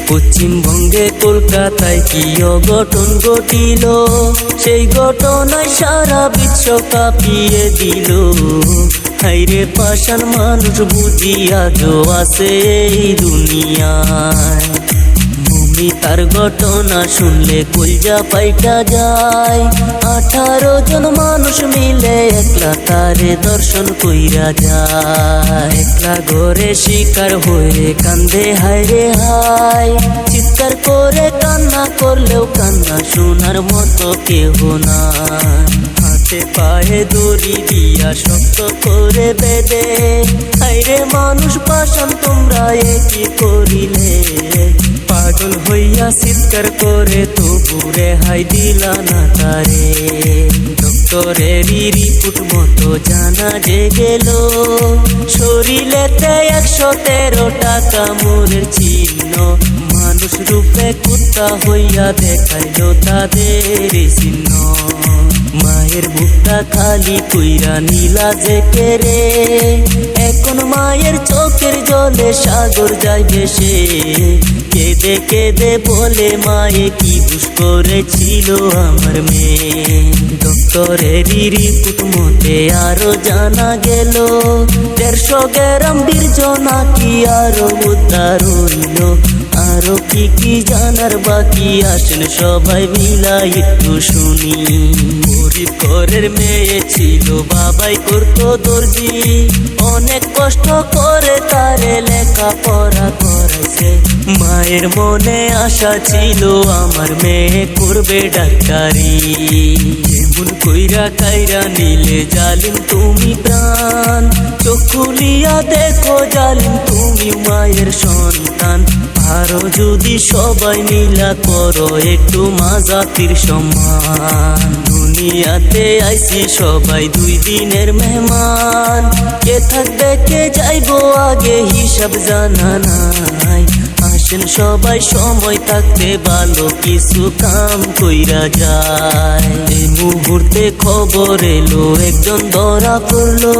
পশ্চিমবঙ্গে কলকাতায় কি অঘটন ঘটিল, সেই ঘটনায় সারা বিশ্ব কাঁপিয়ে দিল। হাইরে পাষাণ মানুষ বুঝি আজও আছে এই দুনিয়ায়। তার ঘটনা শুনলে কলজা পাইটা যায়। 18 জন মানুষ মিলে একলা তারে দর্শন কইরা যায়। একলা ঘরে শিকার হয়ে কান্দে হায়রে হায়। চিৎকার করে কান্না করলেও কান্না শোনার মতো কেহ নাই। হাতে পায়ে দড়ি দিয়া শক্ত করে বেঁধে, হায়রে মানুষ পাষাণ তোমরা কি করিলে। পাগল হইয়া চিৎকার করে তবু রেহাই দিলা না তারে। ডক্টরেরই রিপোর্ট মতো জানা যে গেল, শরীরেতে 113 টাকা মোরের চিহ্ন। মানুষ রূপে কুত্তা হইয়া দেখাইল তাদের চিহ্ন। মায়ের বুকটা খালি কইরা নীলা যে কেরে, এখন মায়ের চোখের জলে সাগর যায় ভেসে। কেঁদে কেঁদে বলে মায়ে কি দোষ করেছিল আমার মেয়ে। ডক্টরেরই রিপোর্ট মতে আরো জানা গেল, 150 গ্রাম বীর্য নাকি আরো উদ্ধার হইল। আরো কি কি জানার বাকি, আসেন সবাই মিলা একটু শুনি। গরিব ঘরের মেয়ে ছিল, বাবাই করতো দর্জি। অনেক কষ্ট করে তারে লেখাপড়া করাইছে। মায়ের মনে আশা ছিল আমার মেয়ে করবে ডাক্তারি। এমন কইরা কাইরা নিলে জালিম তুমি প্রাণ। চোখ খুলিয়া দেখো জালিম তুমি মায়ের সন্তান। আরো যদি সবাই মিলা করো একটু মা জাতির সম্মান। দুনিয়াতে আইছি সবাই 2 দিনের মেহমান। কে থাকবে কে যাইবো আগে হিসাব জানা নাই। আসেন সবাই সময় থাকতে ভালো কিছু কাম কইরা যায়। এই মুহূর্তে খবর এলো একজন ধরা পড়লো,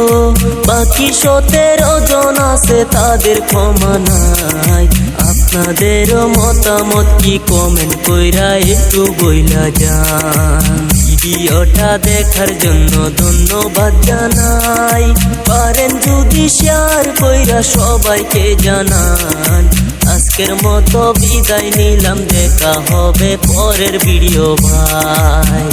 বাকি 17 জন আছে তাদের ক্ষমা নাই। আপনাদেরও মতামত কি কমেন্ট কইরা একটু বইলা যান। ভিডিওটা দেখার জন্য ধন্যবাদ জানাই। পারেন যদি শেয়ার কইরা সবাইকে জানান। আজকের মতো বিদায় নিলাম, দেখা হবে পরের ভিডিও ভাই।